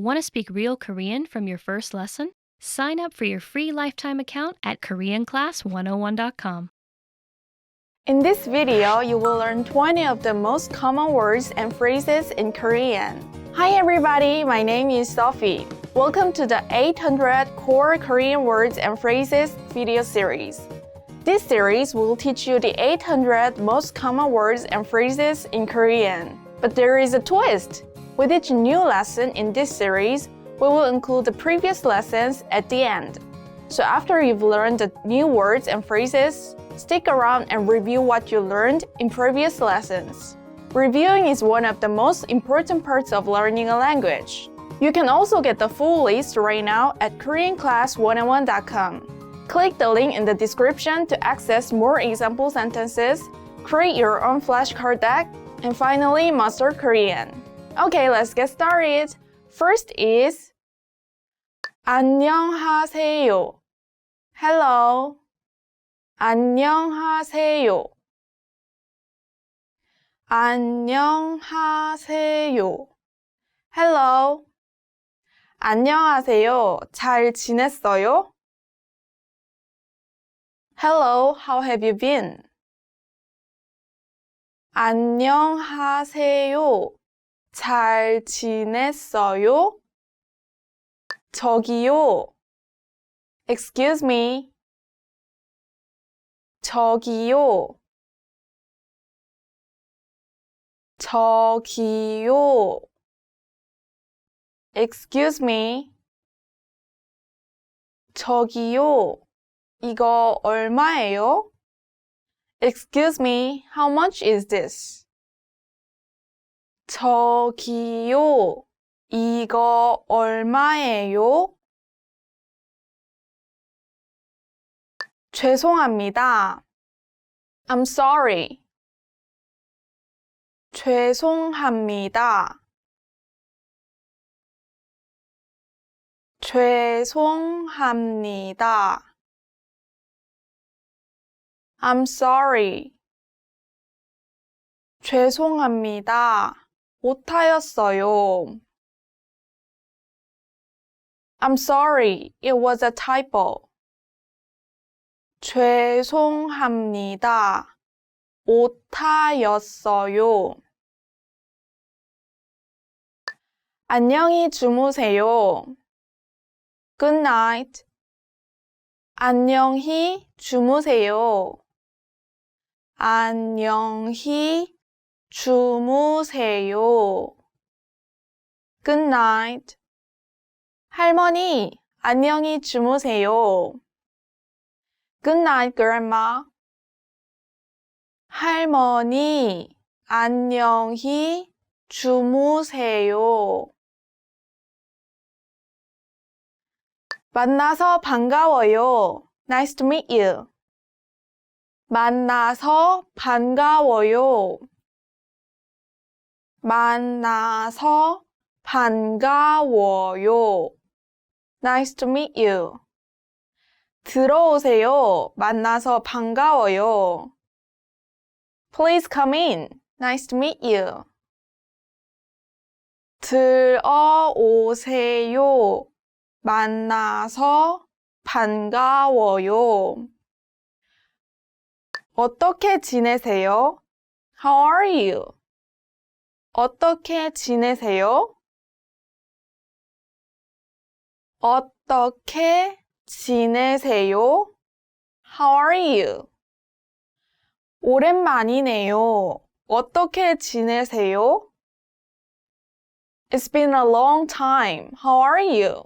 Want to speak real Korean from your first lesson? Sign up for your free lifetime account at KoreanClass101.com. In this video, you will learn 20 of the most common words and phrases in Korean. Hi everybody, my name is Sophie. Welcome to the 800 Core Korean Words and Phrases video series. This series will teach you the 800 most common words and phrases in Korean. But there is a twist. With each new lesson in this series, we will include the previous lessons at the end. So after you've learned the new words and phrases, stick around and review what you learned in previous lessons. Reviewing is one of the most important parts of learning a language. You can also get the full list right now at KoreanClass101.com. Click the link in the description to access more example sentences, create your own flashcard deck, and finally master Korean. Okay, let's get started. First is 안녕하세요. Hello. 안녕하세요. 안녕하세요. Hello. 안녕하세요. 잘 지냈어요? Hello, how have you been? 안녕하세요. 잘 지냈어요? 저기요. Excuse me. 저기요. 저기요. Excuse me. 저기요. 이거 얼마예요? Excuse me, how much is this? 저기요. 이거 얼마예요? 죄송합니다. I'm sorry. 죄송합니다. 죄송합니다. I'm sorry. 죄송합니다. 오타였어요. I'm sorry, it was a typo. 죄송합니다. 오타였어요. 안녕히 주무세요. Good night. 안녕히 주무세요. 안녕히 주무세요. Good night. 할머니, 안녕히 주무세요. Good night, Grandma. 할머니, 안녕히 주무세요. 만나서 반가워요. Nice to meet you. 만나서 반가워요. 만나서 반가워요. Nice to meet you. 들어오세요. 만나서 반가워요. Please come in. Nice to meet you. 들어오세요. 만나서 반가워요. 어떻게 지내세요? How are you? 어떻게 지내세요? 어떻게 지내세요? How are you? 오랜만이네요. 어떻게 지내세요? It's been a long time. How are you?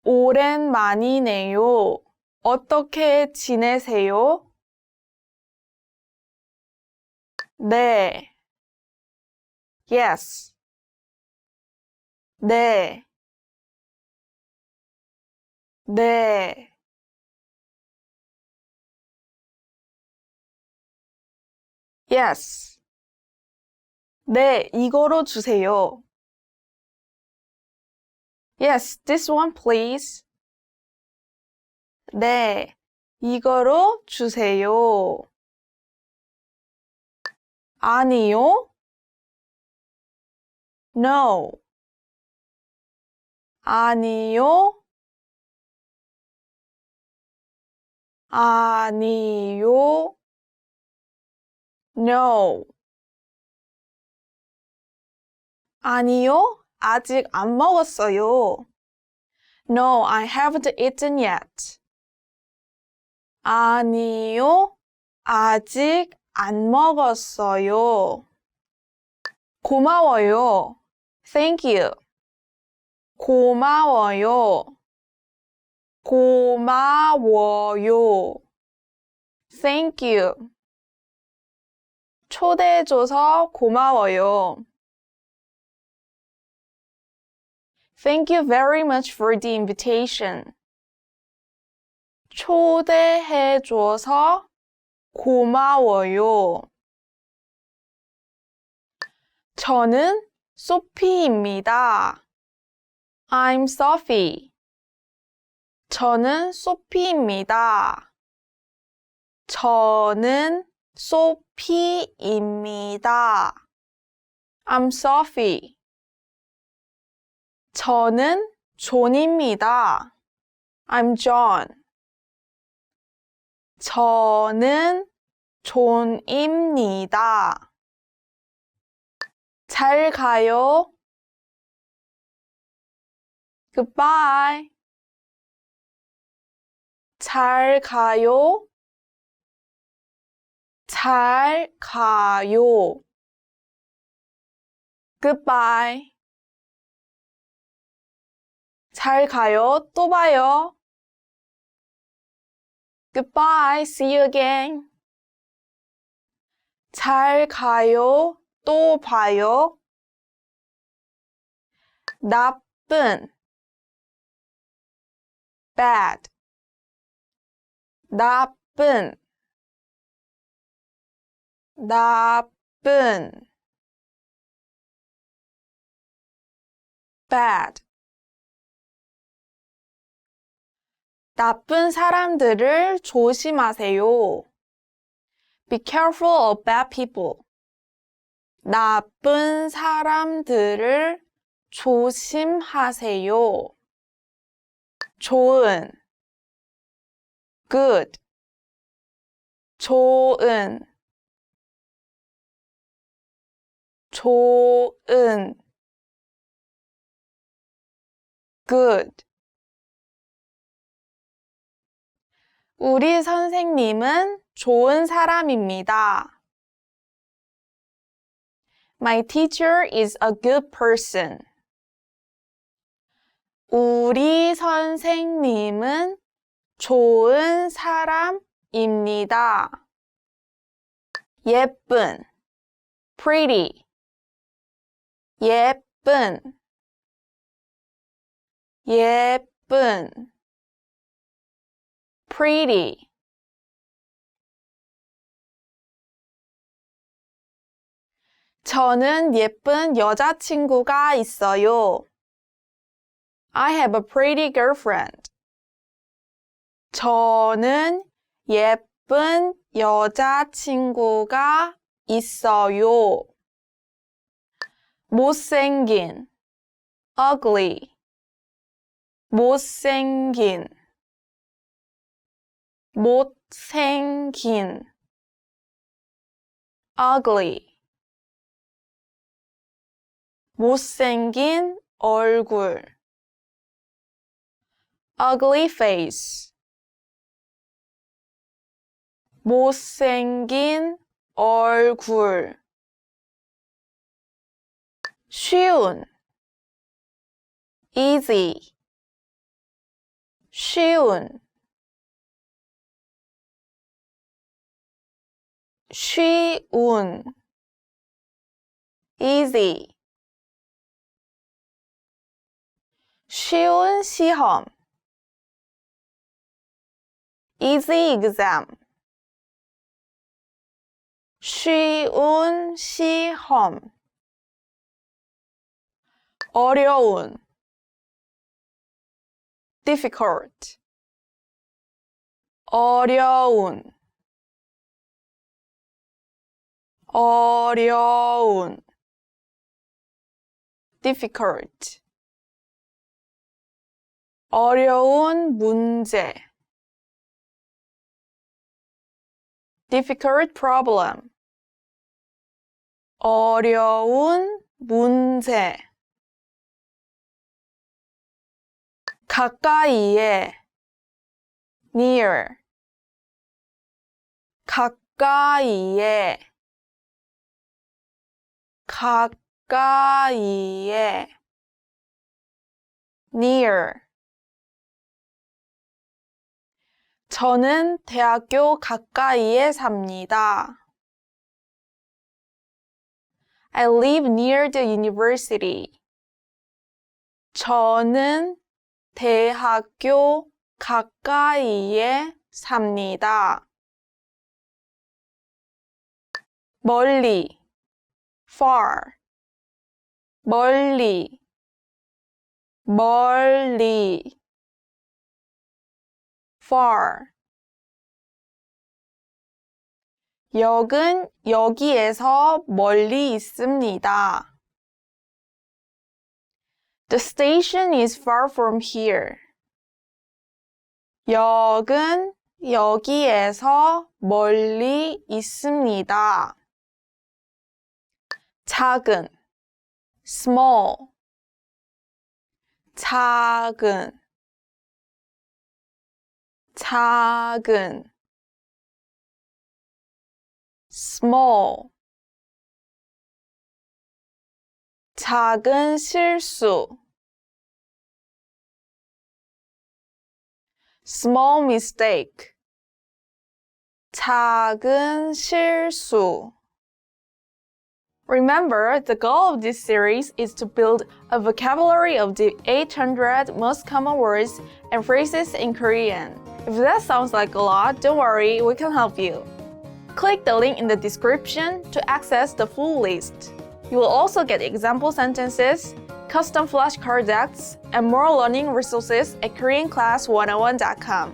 오랜만이네요. 어떻게 지내세요? 네. Yes. 네. 네. Yes. 네, 이거로 주세요. Yes, this one please. 네, 이거로 주세요. 아니요. No. 아니요. 아니요. No. 아니요. 아직 안 먹었어요. No, I haven't eaten yet. 아니요. 아직 안 먹었어요. 고마워요. Thank you. 고마워요. 고마워요. Thank you. 초대해줘서 고마워요. Thank you very much for the invitation. 초대해줘서 고마워요. 저는 소피입니다. I'm Sophie. 저는 소피입니다. 저는 소피입니다. I'm Sophie. 저는 존입니다. I'm John. 저는 존입니다. 잘 가요. Goodbye. 잘 가요. 잘 가요. Goodbye. 잘 가요. 또 봐요. Goodbye. See you again. 잘 가요. 또 봐요. 나쁜. Bad. 나쁜. 나쁜. Bad. 나쁜 사람들을 조심하세요. Be careful of bad people. 나쁜 사람들을 조심하세요. 좋은. Good. 좋은. 좋은. Good. 우리 선생님은 좋은 사람입니다. My teacher is a good person. 우리 선생님은 좋은 사람입니다. 예쁜. Pretty. 예쁜. 예쁜. Pretty. 저는 예쁜 여자친구가 있어요. I have a pretty girlfriend. 저는 예쁜 여자친구가 있어요. 못생긴. Ugly. 못생긴. 못생긴. Ugly. 못생긴 얼굴. Ugly face. 못생긴 얼굴. 쉬운. Easy. 쉬운. 쉬운. Easy. 쉬운 시험. Easy exam. 쉬운 시험. 어려운. difficult. 어려운. 어려운. difficult. 어려운 문제. difficult problem. 어려운 문제. 가까이에 near. 가까이에 가까이에 near. 저는 대학교 가까이에 삽니다. I live near the university. 저는 대학교 가까이에 삽니다. 멀리 far. 멀리 멀리 far. 역은 여기에서 멀리 있습니다. The station is far from here. 역은 여기에서 멀리 있습니다. 작은 small. 작은 작은 small. 작은 실수 small mistake. 작은 실수. Remember, the goal of this series is to build a vocabulary of the 800 most common words and phrases in Korean. If that sounds like a lot, don't worry, we can help you. Click the link in the description to access the full list. You will also get example sentences, custom flashcard decks, and more learning resources at KoreanClass101.com.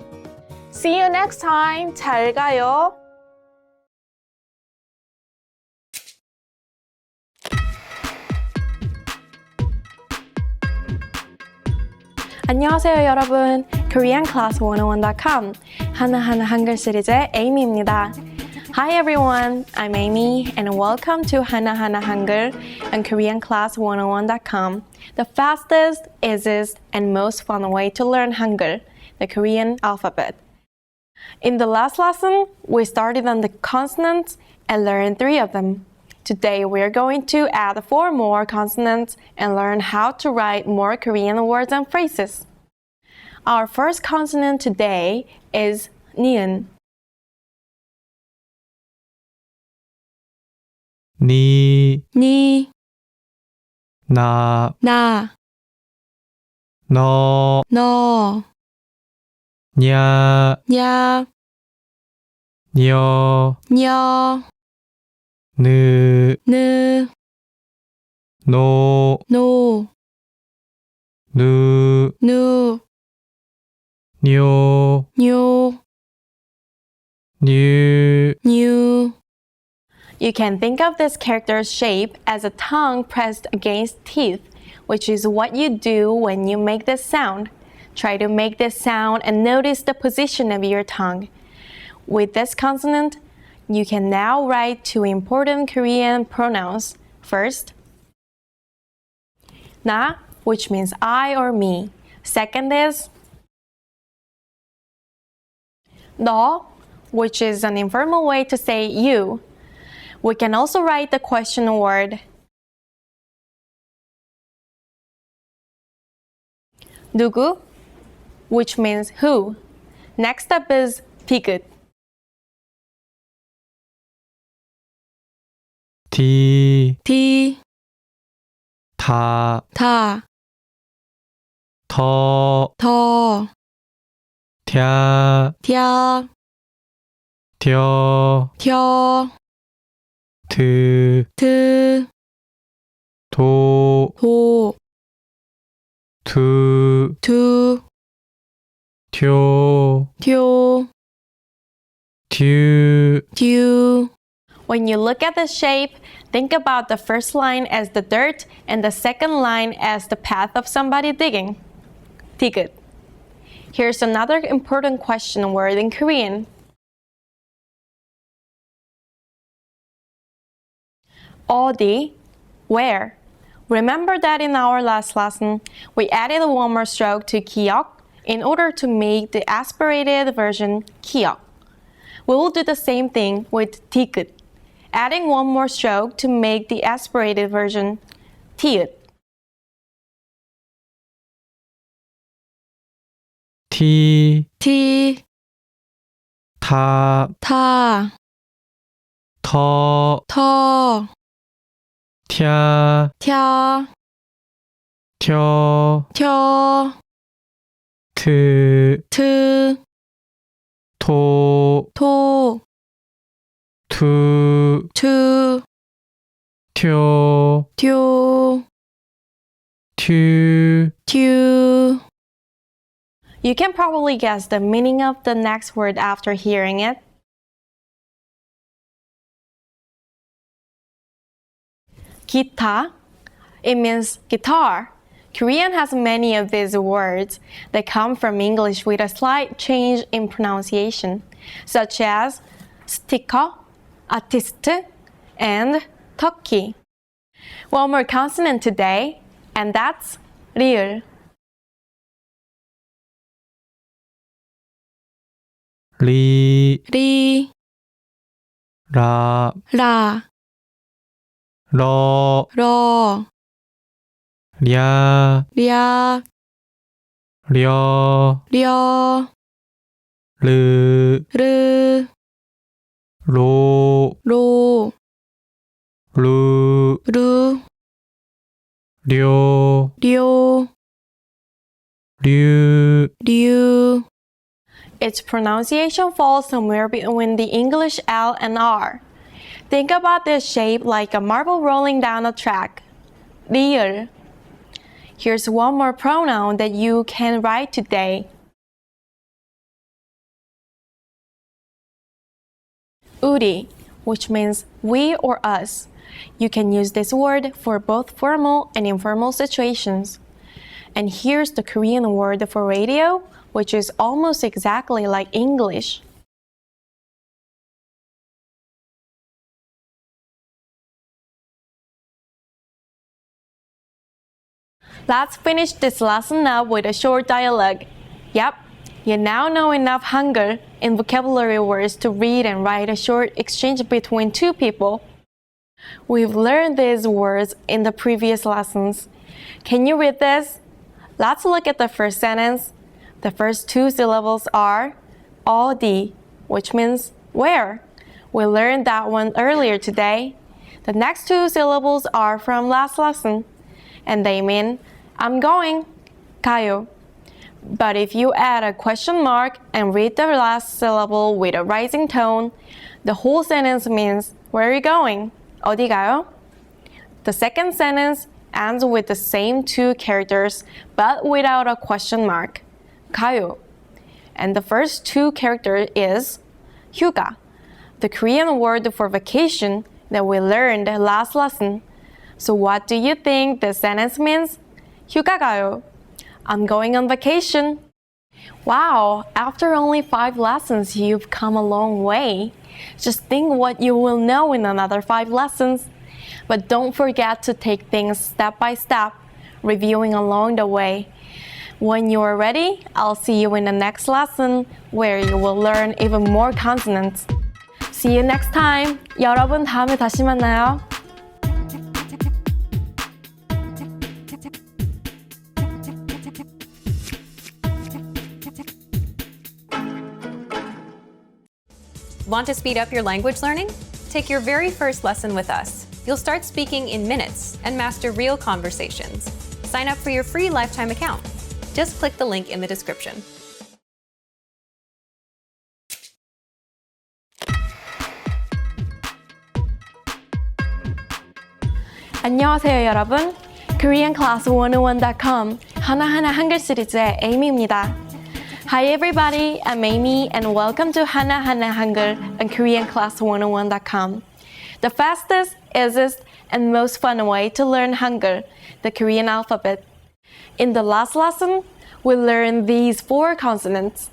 See you next time. 잘 가요. 안녕하세요 여러분. KoreanClass101.com 하나하나 한글 시리즈의 에이미입니다. Hi everyone, I'm Amy and welcome to 하나하나 한글 on KoreanClass101.com, the fastest, easiest, and most fun way to learn Hangul, the Korean alphabet. In the last lesson, we started on the consonants and learned 3 of them. Today, we're going to add 4 more consonants and learn how to write more Korean words and phrases. Our first consonant today is ni은. 니, 나, 너, 냐, 냐, 녀, 녀, 느, 느, 노, 노, 누, 누, 뇨, 뇨, 뉴. 뉴. You can think of this character's shape as a tongue pressed against teeth, which is what you do when you make this sound. Try to make this sound and notice the position of your tongue. With this consonant, you can now write 2 important Korean pronouns. First, 나, which means I or me. Second is 너, which is an informal way to say you. We can also write the question word 누구, which means who. Next up is 디귿. 디, 디, 다, 다, 더, 더, թ야, թ야, 텨, 텨, 트, 트, 도, 도, 투, 투, 튀, 튀, 튜. 튜. When you look at the shape, think about the first line as the dirt and the second line as the path of somebody digging. 디귿. Here's another important question word in Korean. 어디, where. Remember that in our last lesson, we added one more stroke to 기억 in order to make the aspirated version 기억. We will do the same thing with 디귿, adding one more stroke to make the aspirated version 디귿. 티, 티, 타, 타, 터, 터, 튀아, 튀아, 튀어, 튀어, 트, 트, 토, 토, 투, 투, 튀어, 튜, 튜. 튜. You can probably guess the meaning of the next word after hearing it. 기타. It means guitar. Korean has many of these words that come from English with a slight change in pronunciation, such as sticker, artist, and turkey. One more consonant today, and that's 리을. 리, 리, 라, 라, 러, 러, 랴, 랴, 려, 려, 르, 르, 로, 로, 루, 루, 료, 료, 류. 류. Its pronunciation falls somewhere between the English L and R. Think about this shape like a marble rolling down a track. 리을. Here's one more pronoun that you can write today. 우리, which means we or us. You can use this word for both formal and informal situations. And here's the Korean word for radio, which is almost exactly like English. Let's finish this lesson up with a short dialogue. Yep, you now know enough Hangul and vocabulary words to read and write a short exchange between two people. We've learned these words in the previous lessons. Can you read this? Let's look at the first sentence. The first two syllables are 어디, which means where. We learned that one earlier today. The next two syllables are from last lesson, and they mean I'm going, 가요. But if you add a question mark and read the last syllable with a rising tone, the whole sentence means where are you going? 어디 가요? The second sentence ends with the same two characters but without a question mark. 가요. And the first two characters is 휴가, the Korean word for vacation that we learned last lesson. So what do you think the sentence means? 휴가 가요. I'm going on vacation. Wow, after only 5 lessons, you've come a long way. Just think what you will know in another 5 lessons. But don't forget to take things step by step, reviewing along the way. When you are ready, I'll see you in the next lesson where you will learn even more consonants. See you next time. 여러분 다음에 다시 만나요. Want to speed up your language learning? Take your very first lesson with us. You'll start speaking in minutes and master real conversations. Sign up for your free lifetime account. Just click the link in the description. 안녕하세요 여러분. KoreanClass101.com 하나하나 한글 시리즈의 에이미입니다. Hi everybody, I'm Amy and welcome to 하나하나 한글 on KoreanClass101.com. The fastest, easiest, and most fun way to learn Hangul, the Korean alphabet. In the last lesson, we learned these 4 consonants.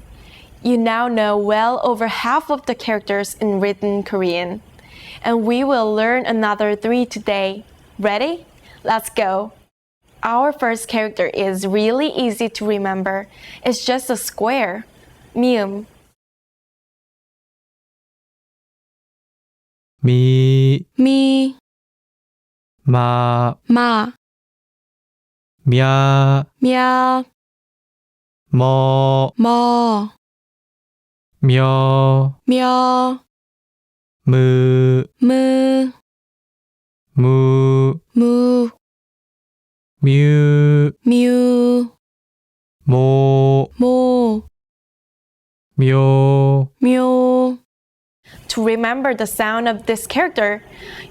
You now know well over half of the characters in written Korean. And we will learn another 3 today. Ready? Let's go! Our first character is really easy to remember. It's just a square. 미음. 미, 미, 마, 마, 냐, 며, 머, 머, 며, 며, 무, 무, 무, 무, 뮤, 뮤, 모, 모, 묘. 묘. To remember the sound of this character,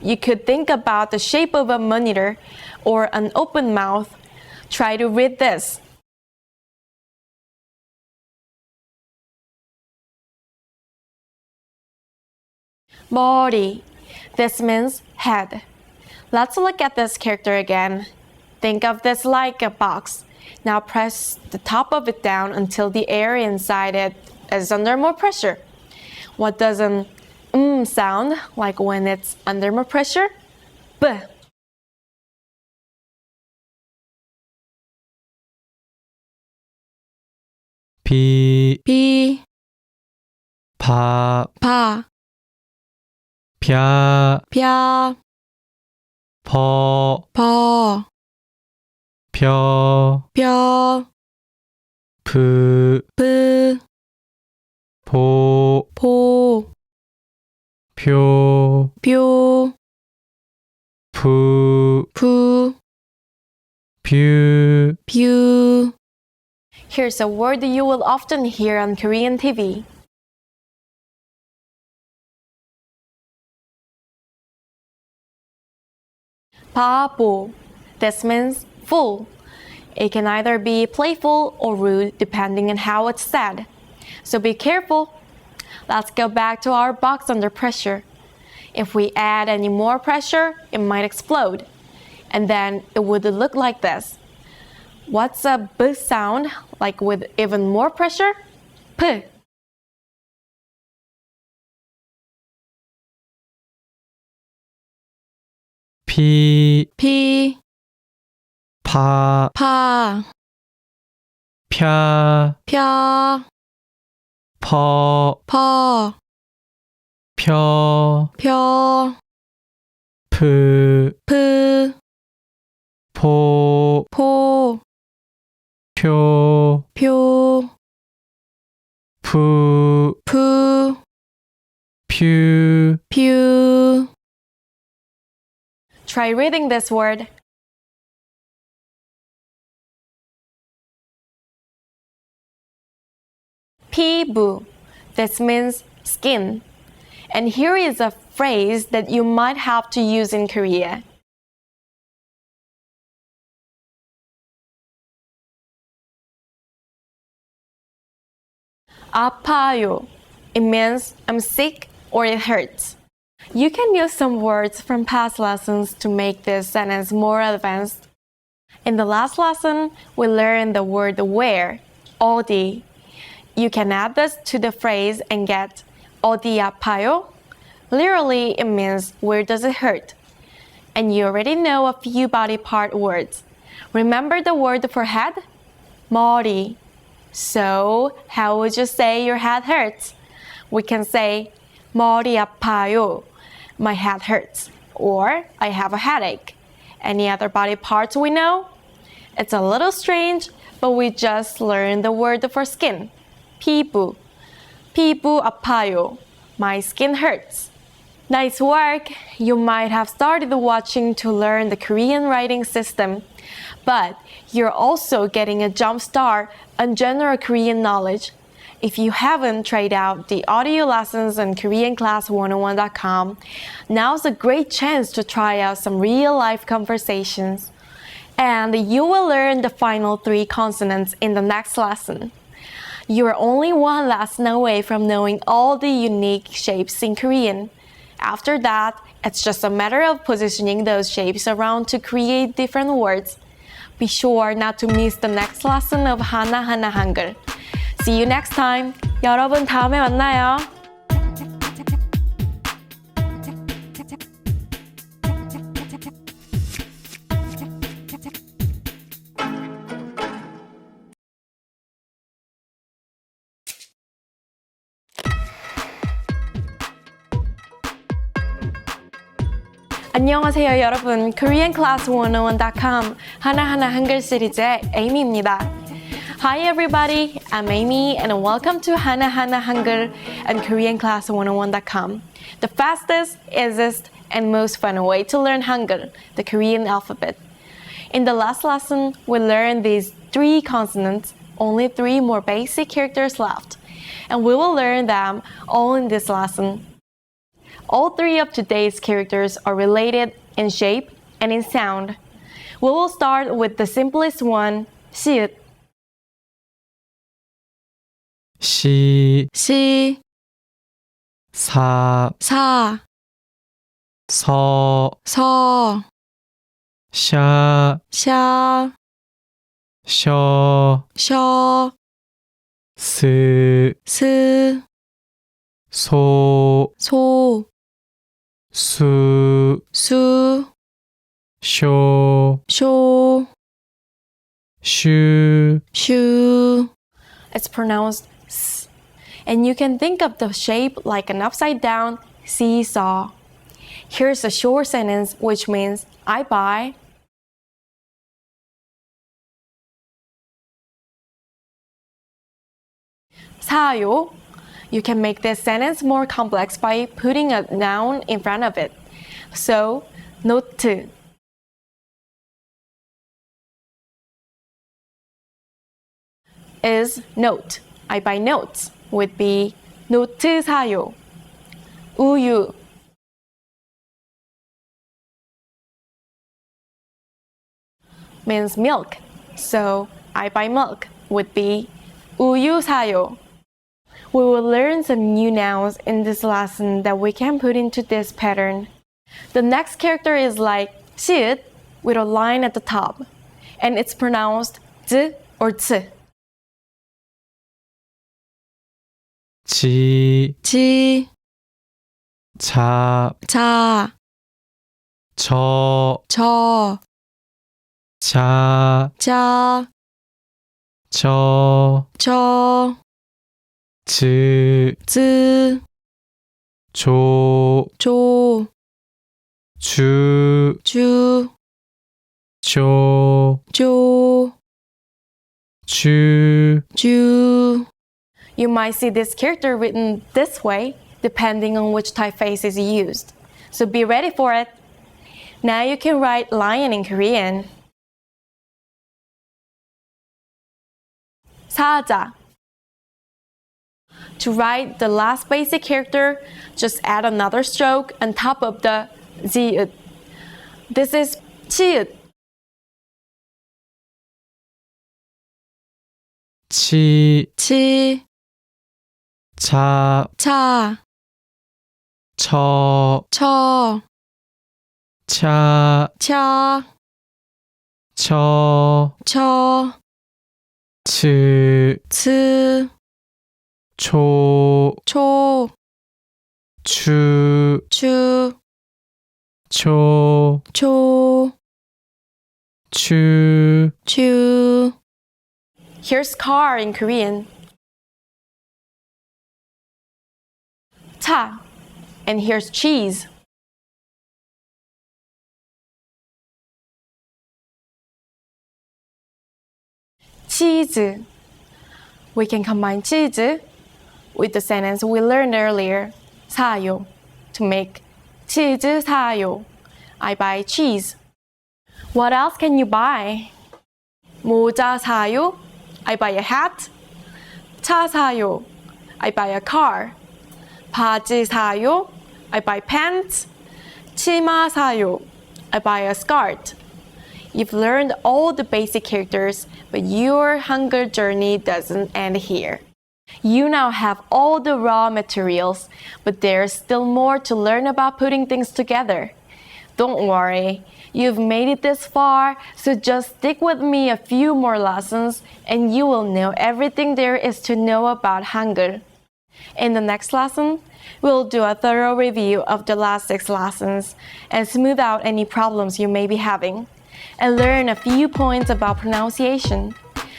you could think about the shape of a monitor or an open mouth. Try to read this. 머리. This means head. Let's look at this character again. Think of this like a box. Now press the top of it down until the air inside it is under more pressure. What does an sound like when it's under more pressure? B. 비, 비, 바, 바, 벼, 벼, 버, 버, 벼, 벼, 브, 브, 보, 보, 표, 표, 부, 부, 뷰. 뷰. Here's a word you will often hear on Korean TV. 바보. This means fool. It can either be playful or rude depending on how it's said. So be careful. Let's go back to our box under pressure. If we add any more pressure, it might explode. And then it would look like this. What's a B sound like with even more pressure? P. 피, 피, 파, 파, 펴, 펴, 퍼, 퍼, 펴, 펴, 프, 프, 포, 포, 표, 표, 푸, 푸, 퓨. 퓨. Try reading this word. 피부. This means skin. And here is a phrase that you might have to use in Korea. 아파요. It means I'm sick or it hurts. You can use some words from past lessons to make this sentence more advanced. In the last lesson, we learned the word where, 어디. You can add this to the phrase and get 어디 아파요? Literally, it means where does it hurt? And you already know a few body part words. Remember the word for head? 머리. So, how would you say your head hurts? We can say 머리 아파요. My head hurts. Or I have a headache. Any other body parts we know? It's a little strange, but we just learned the word for skin. 피부. 피부 아파요. My skin hurts. Nice work! You might have started watching to learn the Korean writing system, but you're also getting a jump start on general Korean knowledge. If you haven't tried out the audio lessons on KoreanClass101.com, now's a great chance to try out some real-life conversations. And you will learn the final 3 consonants in the next lesson. You are only one lesson away from knowing all the unique shapes in Korean. After that, it's just a matter of positioning those shapes around to create different words. be sure not to miss the next lesson of 하나하나 한글. See you next time. 여러분 다음에 만나요. 안녕하세요 여러분. KoreanClass101.com 하나하나 한글 시리즈의 에이미입니다. Hi everybody, I'm Amy and welcome to 하나하나 한글 and KoreanClass101.com, the fastest, easiest, and most fun way to learn Hangul, the Korean alphabet. In the last lesson, we learned these 3 consonants, only 3 more basic characters left, and we will learn them all in this lesson. All 3 of today's characters are related in shape and in sound. We will start with the simplest one, 시읒. 시, 시, 사, 사, 서, 서, 샤, 샤, 셔, 셔, 스, 스, 소, 소, 수, 수, 쇼, 쇼, 슈. 슈. It's pronounced s. And you can think of the shape like an upside down seesaw. Here's a short sentence which means I buy 사요. You can make this sentence more complex by putting a noun in front of it. So, 노트 is note. I buy notes would be 노트 사요. 우유 means milk. So, I buy milk would be 우유 사요. We will learn some new nouns in this lesson that we can put into this pattern. The next character is like 시읒 with a line at the top, and it's pronounced 즈 or 츠. 지, 지, 자, 자, 저, 저, 자, 자, 저, 저, 즈, 즈, 조, 조, 주, 주, 조, 조, 주. 주. You might see this character written this way depending on which typeface is used. So be ready for it. Now you can write lion in Korean. 사자. To write the last basic character, just add another stroke on top of the 지읒. This is 치읒. 치, 치, 차, 차, 처, 처, 차, 차, 처, 처, 츠, 츠, 초, 초, 추, 추, 초, 초, 추. 추. Here's car in Korean. 차. And here's cheese. 치즈. We can combine 치즈 with the sentence we learned earlier, 사요, to make 치즈 사요. I buy cheese. What else can you buy? 모자 사요. I buy a hat. 차 사요. I buy a car. 바지 사요. I buy pants. 치마 사요. I buy a skirt. You've learned all the basic characters, but your Hangul journey doesn't end here. You now have all the raw materials, but there's still more to learn about putting things together. Don't worry, you've made it this far, so just stick with me a few more lessons and you will know everything there is to know about Hangul. In the next lesson, we'll do a thorough review of the last 6 lessons and smooth out any problems you may be having, and learn a few points about pronunciation.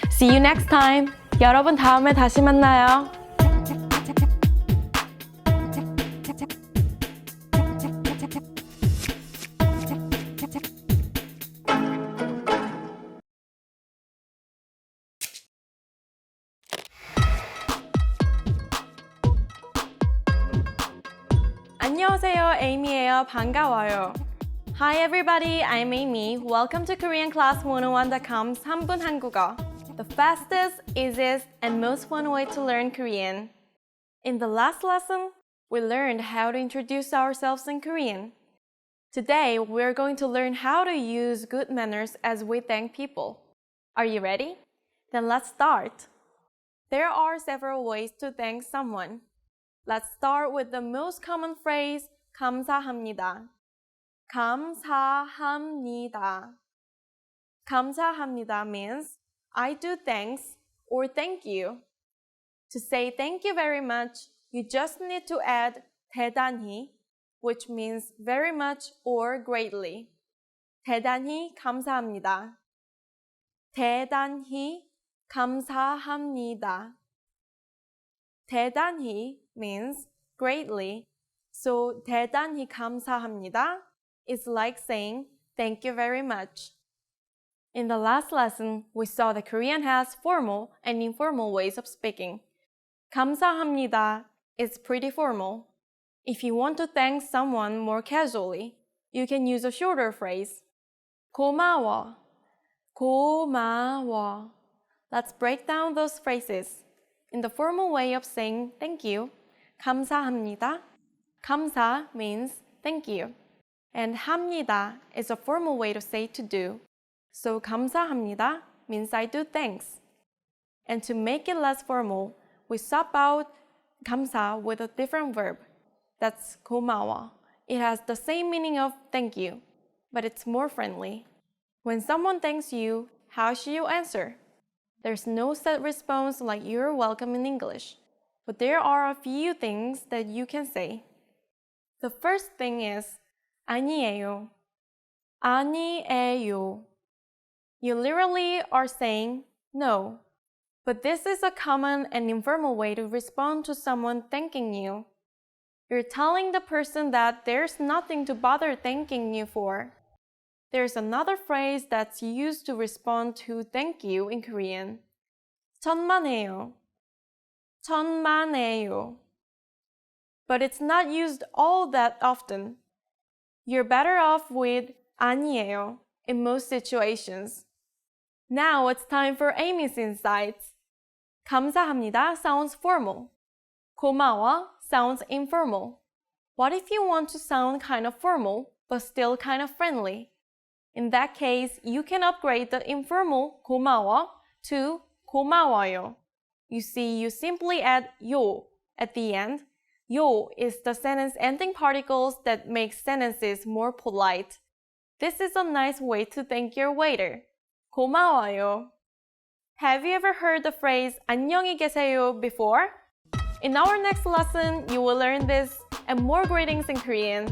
See you next time! 여러분 다음에 다시 만나요. 안녕하세요, Amy예요. 반가워요. Hi everybody, I'm Amy. Welcome to KoreanClass101.com's 3분 한국어, the fastest, easiest, and most fun way to learn Korean. In the last lesson, we learned how to introduce ourselves in Korean. Today, we're going to learn how to use good manners as we thank people. Are you ready? Then let's start. There are several ways to thank someone. Let's start with the most common phrase, 감사합니다. 감사합니다. 감사합니다 means I do thanks or thank you. To say thank you very much, you just need to add 대단히, which means very much or greatly. 대단히 감사합니다. 대단히 감사합니다. 대단히 means greatly, so 대단히 감사합니다 is like saying thank you very much. In the last lesson, we saw that Korean has formal and informal ways of speaking. 감사합니다 is pretty formal. If you want to thank someone more casually, you can use a shorter phrase. 고마워. 고마워. Let's break down those phrases. In the formal way of saying thank you, 감사합니다. 감사 means thank you. And 합니다 is a formal way to say to do. So 감사합니다 means I do thanks. And to make it less formal, we swap out 감사 with a different verb. That's 고마워. It has the same meaning of thank you, but it's more friendly. When someone thanks you, how should you answer? There's no set response like you're welcome in English, but there are a few things that you can say. The first thing is 아니에요. 아니에요. You literally are saying no, but this is a common and informal way to respond to someone thanking you. You're telling the person that there's nothing to bother thanking you for. There's another phrase that's used to respond to thank you in Korean. 천만에요. 천만에요. But it's not used all that often. You're better off with 아니에요 in most situations. Now it's time for Amy's insights. 감사합니다 sounds formal. 고마워 sounds informal. What if you want to sound kind of formal, but still kind of friendly? In that case, you can upgrade the informal 고마워 to 고마워요. You see, you simply add 요 at the end. 요 is the sentence ending particles that make sentences more polite. This is a nice way to thank your waiter. 고마워요. Have you ever heard the phrase 안녕히 계세요 before? In our next lesson, you will learn this and more greetings in Korean.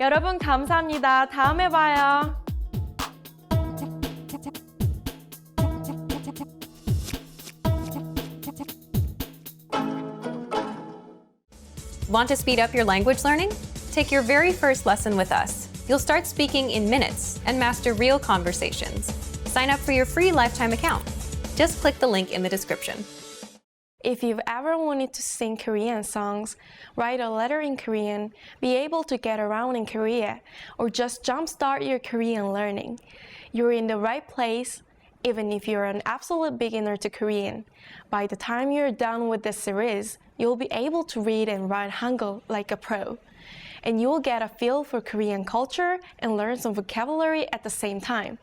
여러분 감사합니다. 다음에 봐요. Want to speed up your language learning? Take your very first lesson with us. You'll start speaking in minutes and master real conversations. Sign up for your free lifetime account. Just click the link in the description. If you've ever wanted to sing Korean songs, write a letter in Korean, be able to get around in Korea, or just jumpstart your Korean learning, you're in the right place, even if you're an absolute beginner to Korean. By the time you're done with this series, you'll be able to read and write Hangul like a pro. And you'll get a feel for Korean culture and learn some vocabulary at the same time.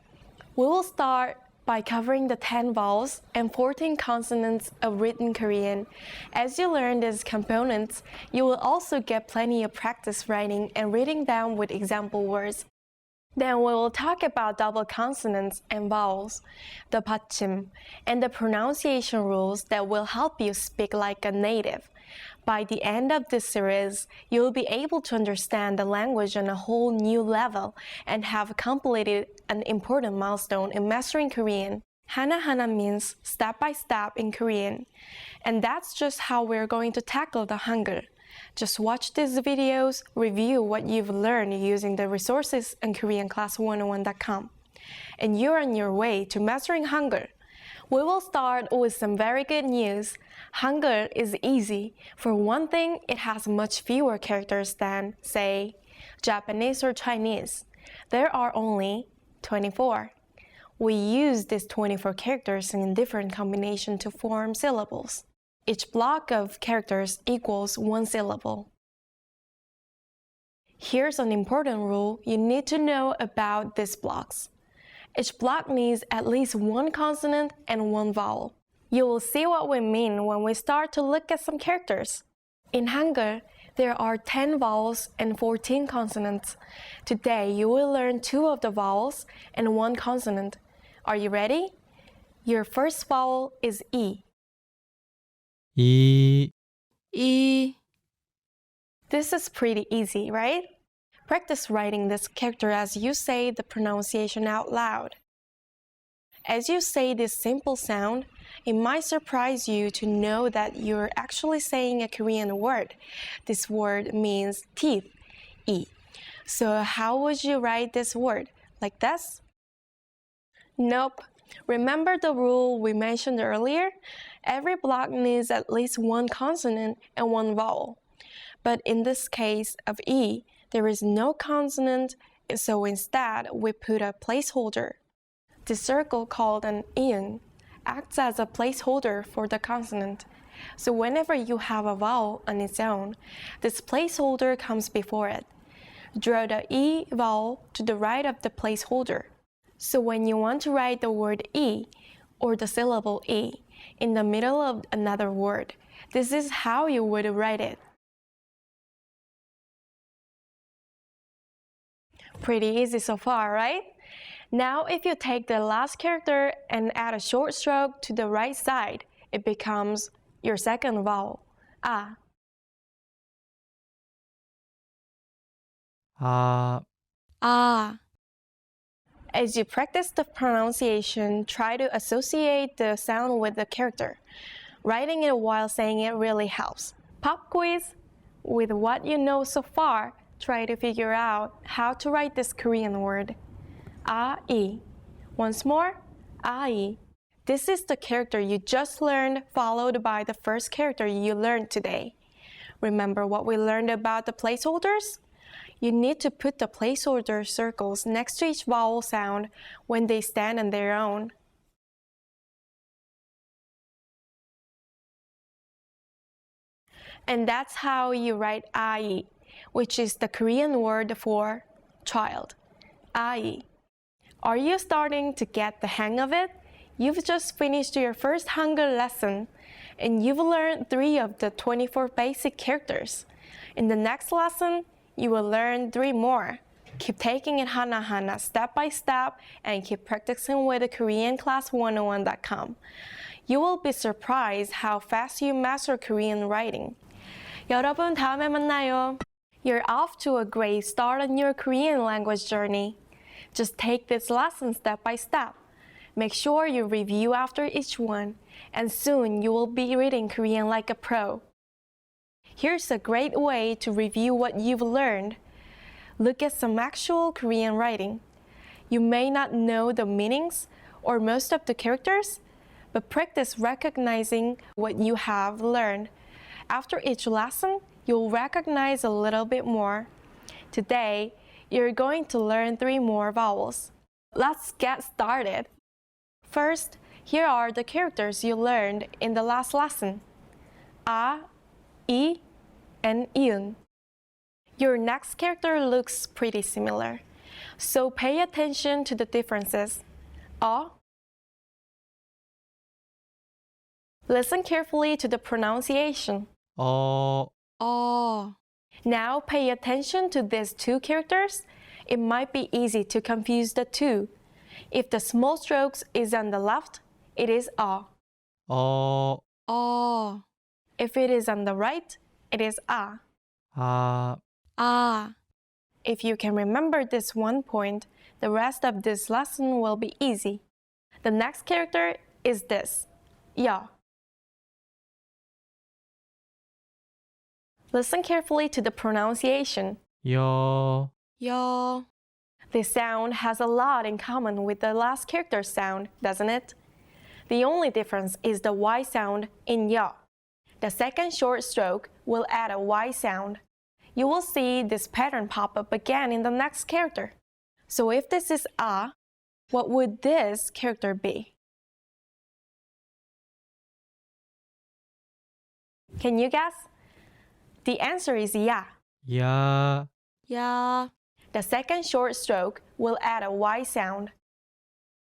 We will start by covering the 10 vowels and 14 consonants of written Korean. As you learn these components, you will also get plenty of practice writing and reading them with example words. Then we will talk about double consonants and vowels, the 받침, and the pronunciation rules that will help you speak like a native. By the end of this series, you'll be able to understand the language on a whole new level and have completed an important milestone in mastering Korean. Hana means step by step in Korean. And that's just how we're going to tackle the Hangul. Just watch these videos, review what you've learned using the resources on KoreanClass101.com. And you're on your way to mastering Hangul. We will start with some very good news. Hangul is easy. For one thing, it has much fewer characters than, say, Japanese or Chinese. There are only 24. We use these 24 characters in different combinations to form syllables. Each block of characters equals one syllable. Here's an important rule you need to know about these blocks. Each block needs at least one consonant and one vowel. You will see what we mean when we start to look at some characters. In Hangul, there are 10 vowels and 14 consonants. Today, you will learn 2 of the vowels and 1 consonant. Are you ready? Your first vowel is E. 이, This is pretty easy, right? Practice writing this character as you say the pronunciation out loud. As you say this simple sound, it might surprise you to know that you're actually saying a Korean word. This word means teeth, 이. So how would you write this word? Like this? Nope. Remember the rule we mentioned earlier? Every block needs at least one consonant and one vowel. But in this case of E, there is no consonant, so instead we put a placeholder. The circle called an iung acts as a placeholder for the consonant. So whenever you have a vowel on its own, this placeholder comes before it. Draw the E vowel to the right of the placeholder. So when you want to write the word E, or the syllable E, in the middle of another word, this is how you would write it. Pretty easy so far, right? Now if you take the last character and add a short stroke to the right side, it becomes your second vowel, A. 아, As you practice the pronunciation, try to associate the sound with the character. Writing it while saying it really helps. Pop quiz! With what you know so far, try to figure out how to write this Korean word. A-I. Once more, A-I. This is the character you just learned, followed by the first character you learned today. Remember what we learned about the placeholders? You need to put the placeholder circles next to each vowel sound when they stand on their own. And that's how you write ai, which is the Korean word for child. Ai. Are you starting to get the hang of it? You've just finished your first Hangul lesson, and you've learned 3 of the 24 basic characters. In the next lesson, you will learn 3 more. Keep taking it hana step by step and keep practicing with KoreanClass101.com. You will be surprised how fast you master Korean writing. 여러분, 다음에 만나요. You're off to a great start on your Korean language journey. Just take this lesson step by step. Make sure you review after each one, and soon you will be reading Korean like a pro. Here's a great way to review what you've learned. Look at some actual Korean writing. You may not know the meanings or most of the characters, but practice recognizing what you have learned. After each lesson, you'll recognize a little bit more. Today, you're going to learn 3 more vowels. Let's get started. First, here are the characters you learned in the last lesson. A, I, and iung. Your next character looks pretty similar, so pay attention to the differences. A. Listen carefully to the pronunciation. 어, Now pay attention to these 2 characters. it might be easy to confuse the two. If the small strokes is on the left, it is a. 어, If it is on the right, it is a. 아, If you can remember this one point, the rest of this lesson will be easy. The next character is this, ya. Listen carefully to the pronunciation. 여, This sound has a lot in common with the last character sound, doesn't it? The only difference is the Y sound in ya. The second short stroke will add a Y sound. You will see this pattern pop up again in the next character. So if this is a, what would this character be? Can you guess? The answer is ya. 야, The second short stroke will add a Y sound.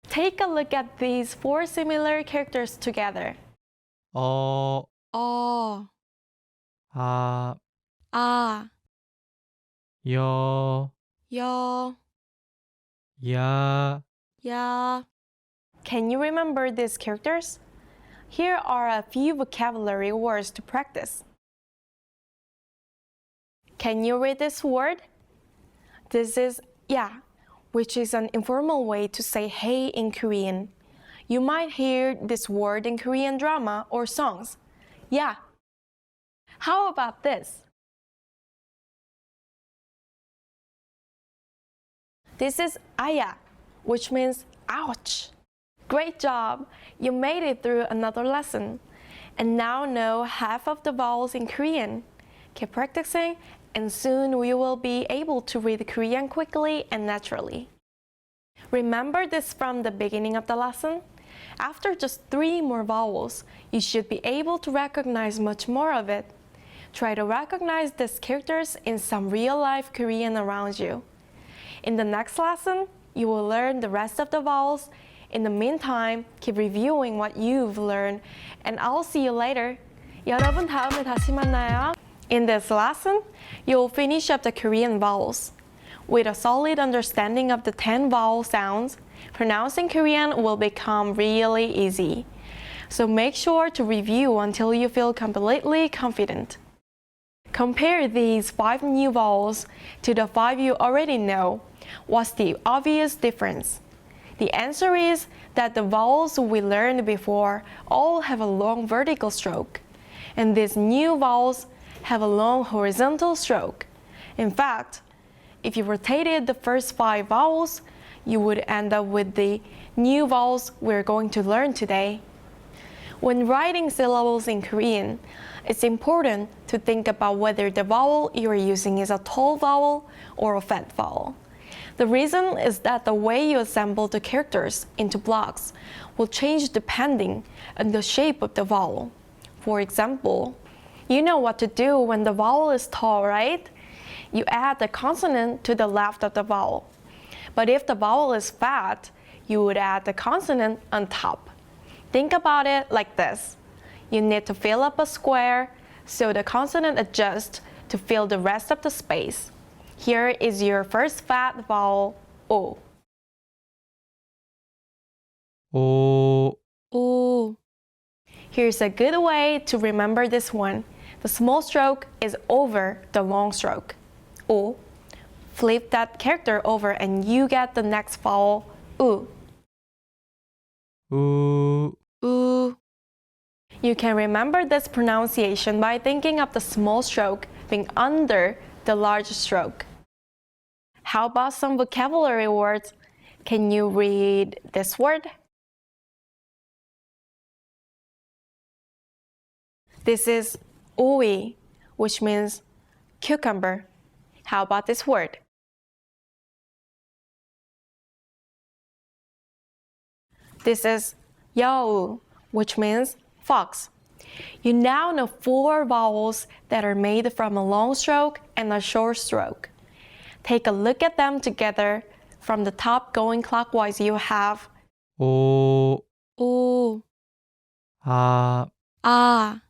Take a look at these four similar characters together. 어, 아, 여, 야, Can you remember these characters? Here are a few vocabulary words to practice. Can you read this word? This is ya, which is an informal way to say hey in Korean. You might hear this word in Korean drama or songs. Ya. How about this? This is aya, which means ouch. Great job! You made it through another lesson and now know half of the vowels in Korean. Keep practicing and soon we will be able to read Korean quickly and naturally. Remember this from the beginning of the lesson? After just 3 more vowels, you should be able to recognize much more of it. Try to recognize these characters in some real-life Korean around you. In the next lesson, you will learn the rest of the vowels. In the meantime, keep reviewing what you've learned, and I'll see you later. 여러분 다음에 다시 만나요. In this lesson, you'll finish up the Korean vowels. With a solid understanding of the 10 vowel sounds, pronouncing Korean will become really easy. So make sure to review until you feel completely confident. Compare these 5 new vowels to the 5 you already know. What's the obvious difference? The answer is that the vowels we learned before all have a long vertical stroke, and these new vowels have a long horizontal stroke. In fact, if you rotated the first 5 vowels, you would end up with the new vowels we're going to learn today. When writing syllables in Korean, it's important to think about whether the vowel you're using is a tall vowel or a fat vowel. The reason is that the way you assemble the characters into blocks will change depending on the shape of the vowel. For example, you know what to do when the vowel is tall, right? You add the consonant to the left of the vowel. But if the vowel is fat, you would add the consonant on top. Think about it like this. You need to fill up a square, so the consonant adjusts to fill the rest of the space. Here is your first fat vowel, O. 오, Here's a good way to remember this one. The small stroke is over the long stroke. O. Flip that character over and you get the next vowel, U. 우, You can remember this pronunciation by thinking of the small stroke being under the large stroke. How about some vocabulary words? Can you read this word? This is 오이, which means cucumber. How about this word? This is 야우, which means fox. You now know 4 vowels that are made from a long stroke and a short stroke. Take a look at them together. From the top going clockwise, you have 오, 우, 아, 아,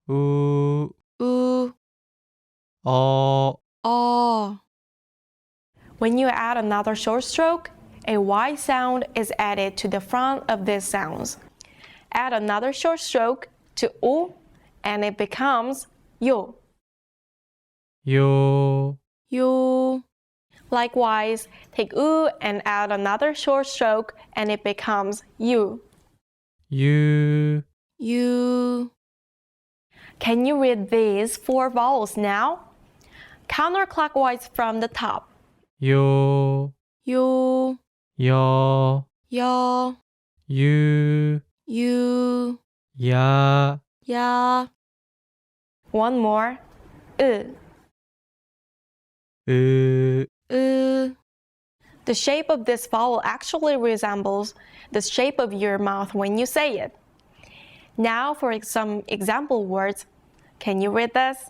우, 우, 어, 어. When you add another short stroke, a Y sound is added to the front of these sounds. Add another short stroke to U and it becomes yo. 요, You. Likewise, take U and add another short stroke and it becomes you. 유, You. Can you read these 4 vowels now? Counterclockwise from the top. 요, You. 여, 여. 유, You. 야, 야. One more. 으. 으, The shape of this vowel actually resembles the shape of your mouth when you say it. Now for some example words. Can you read this?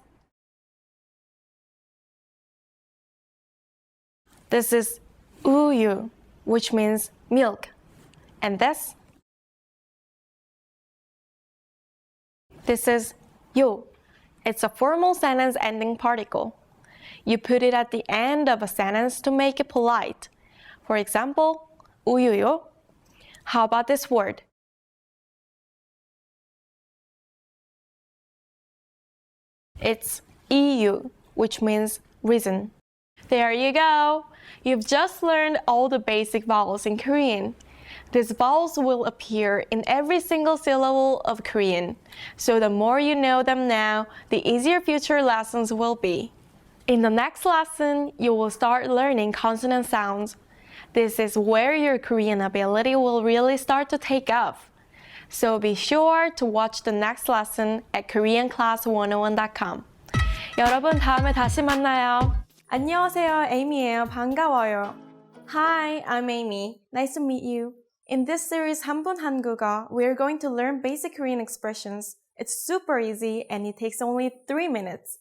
This is uyu, which means milk. And this? This is 요. It's a formal sentence ending particle. You put it at the end of a sentence to make it polite. For example, 우유요. How about this word? It's iyu, which means reason. There you go. You've just learned all the basic vowels in Korean. These vowels will appear in every single syllable of Korean. So the more you know them now, the easier future lessons will be. In the next lesson, you will start learning consonant sounds. This is where your Korean ability will really start to take off. So be sure to watch the next lesson at koreanclass101.com. 여러분, 다음에 다시 만나요. 안녕하세요, 에이미예요. 반가워요. Hi, I'm Amy. Nice to meet you. In this series, 3분 한국어, we're going to learn basic Korean expressions. It's super easy and it takes only 3 minutes.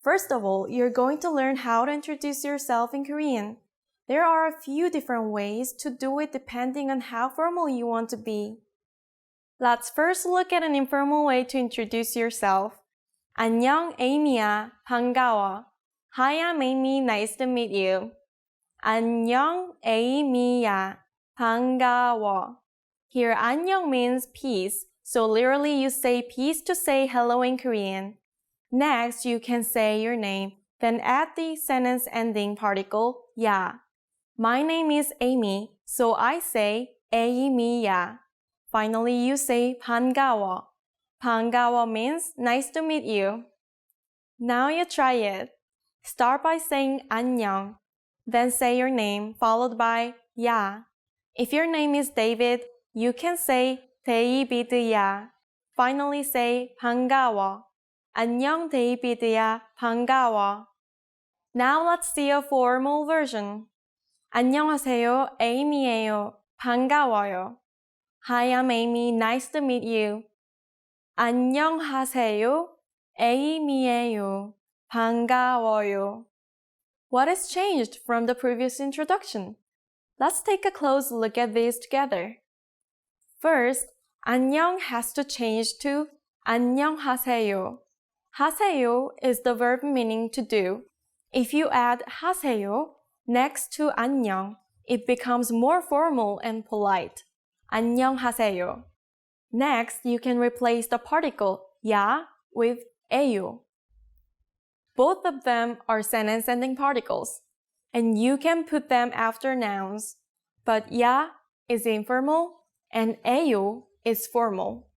First of all, you're going to learn how to introduce yourself in Korean. There are a few different ways to do it depending on how formal you want to be. Let's first look at an informal way to introduce yourself. 안녕, Amy야. 반가워. Hi, I'm Amy. Nice to meet you. 안녕, Amy야. 반가워. Here, 안녕 means peace, so literally you say peace to say hello in Korean. Next, you can say your name, then add the sentence ending particle 야. My name is Amy, so I say 에이미야. Finally, you say 반가워. 반가워 means nice to meet you. Now you try it. Start by saying 안녕, then say your name followed by 야. If your name is David, you can say 데이비드야. Finally say 반가워. 안녕 데이비드야. 반가워. Now let's see a formal version. 안녕하세요, 에이미예요. 반가워요. Hi, I'm Amy. Nice to meet you. 안녕하세요, 에이미예요. 반가워요. What has changed from the previous introduction? Let's take a close look at these together. First, 안녕 has to change to 안녕하세요. 하세요 is the verb meaning to do. If you add 하세요 next to 안녕, it becomes more formal and polite. 안녕하세요. Next, you can replace the particle 야 with 에요. Both of them are sentence ending particles, and you can put them after nouns. But 야 is informal and 에요 is formal.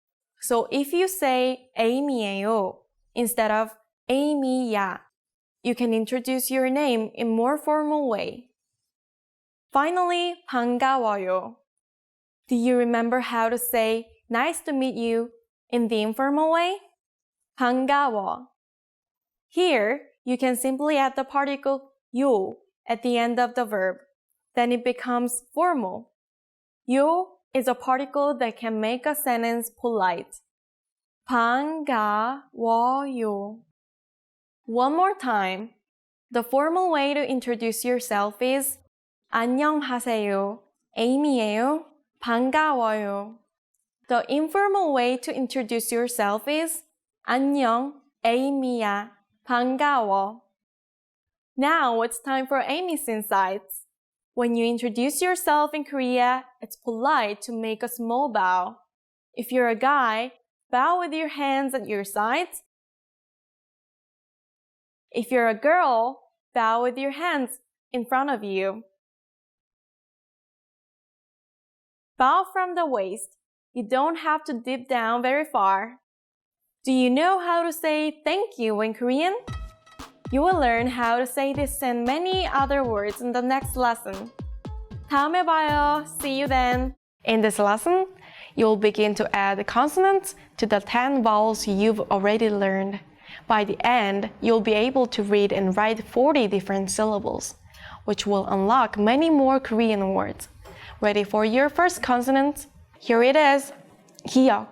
So if you say 에이미예요 instead of 에이미야, you can introduce your name in more formal way. Finally, 반가워요. Do you remember how to say nice to meet you in the informal way? 반가워. Here, you can simply add the particle 요 at the end of the verb. Then it becomes formal. 요 is a particle that can make a sentence polite. 반가워요. One more time. The formal way to introduce yourself is 안녕하세요, 에이미예요. 반가워요. The informal way to introduce yourself is 안녕, 에이미야. 반가워. Now it's time for Amy's insights. When you introduce yourself in Korea, it's polite to make a small bow. If you're a guy, bow with your hands at your sides. If you're a girl, bow with your hands in front of you. Bow from the waist. You don't have to dip down very far. Do you know how to say thank you in Korean? You will learn how to say this and many other words in the next lesson. 다음에 봐요. See you then. In this lesson, you'll begin to add consonants to the 10 vowels you've already learned. By the end, you'll be able to read and write 40 different syllables, which will unlock many more Korean words. Ready for your first consonant? Here it is. 기억.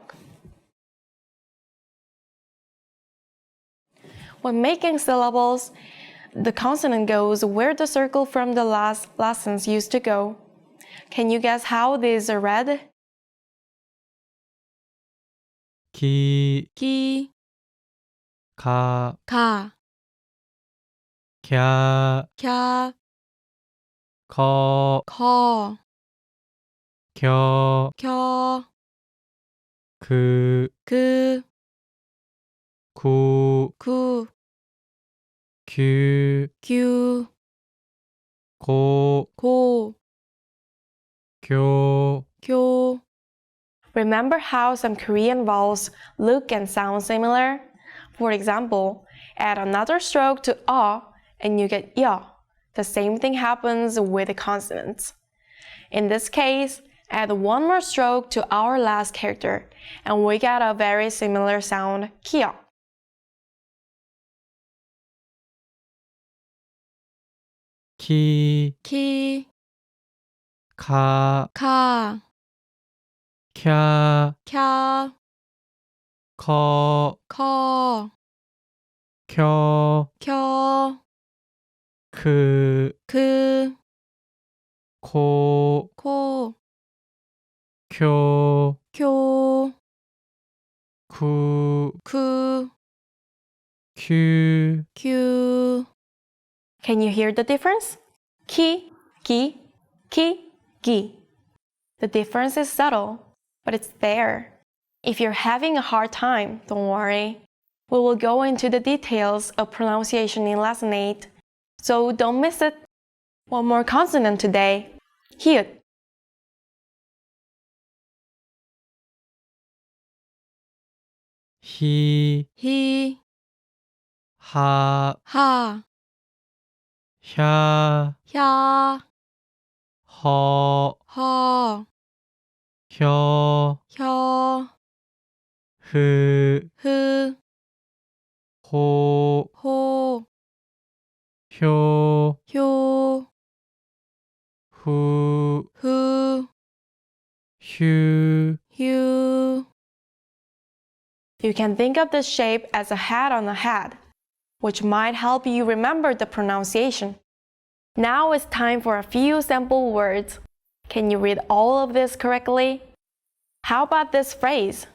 When making syllables, the consonant goes where the circle from the last lessons used to go. Can you guess how these are read? 기, 기, 가, 가, 갸, 캬, 거, 커, 겨, 켜, 그, 그, 구, 구, 규, 규, 고, 고, 교. 교. Remember how some Korean vowels look and sound similar? For example, add another stroke to a and you get ya. The same thing happens with the consonants. In this case, add one more stroke to our last character and we get a very similar sound, kia. 키, 키, 가, 카, 캬, 캬, 커, 커, 켜, 켜, 그, 그, 코, 코, 쿄, 교, 구, 구, 규. 규. Can you hear the difference? Ki, gi, ki, gi. The difference is subtle, but it's there. If you're having a hard time, don't worry. We will go into the details of pronunciation in lesson 8, so don't miss it. One more consonant today, hiut. 히, 히, 하, 하, 혀, 혀, 허, 허, 혀, 혀, 흐, 흐, 호, 호, 효, 효, 후, 후, 휴. 휴. You can think of this shape as a hat on a hat, which might help you remember the pronunciation. Now it's time for a few sample words. Can you read all of this correctly? How about this phrase?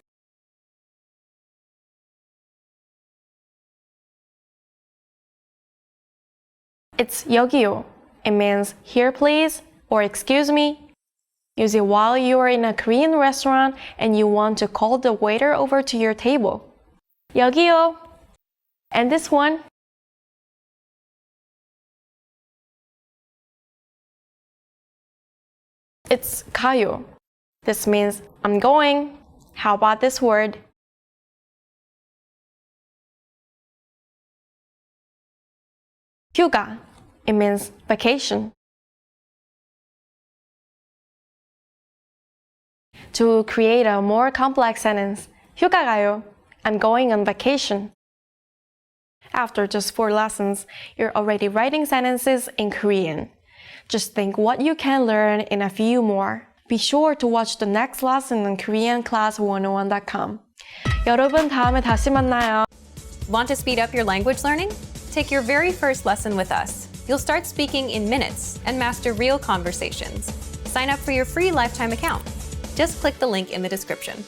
It's 여기요. It means here please or excuse me. Use it while you are in a Korean restaurant and you want to call the waiter over to your table. 여기요. And this one. It's 가요. This means I'm going. How about this word? 휴가. It means vacation. To create a more complex sentence, 휴가 가요. I'm going on vacation. After just 4 lessons, you're already writing sentences in Korean. Just think what you can learn in a few more. Be sure to watch the next lesson on KoreanClass101.com. 여러분, 다음에 다시 만나요. Want to speed up your language learning? Take your very first lesson with us. You'll start speaking in minutes and master real conversations. Sign up for your free lifetime account. Just click the link in the description.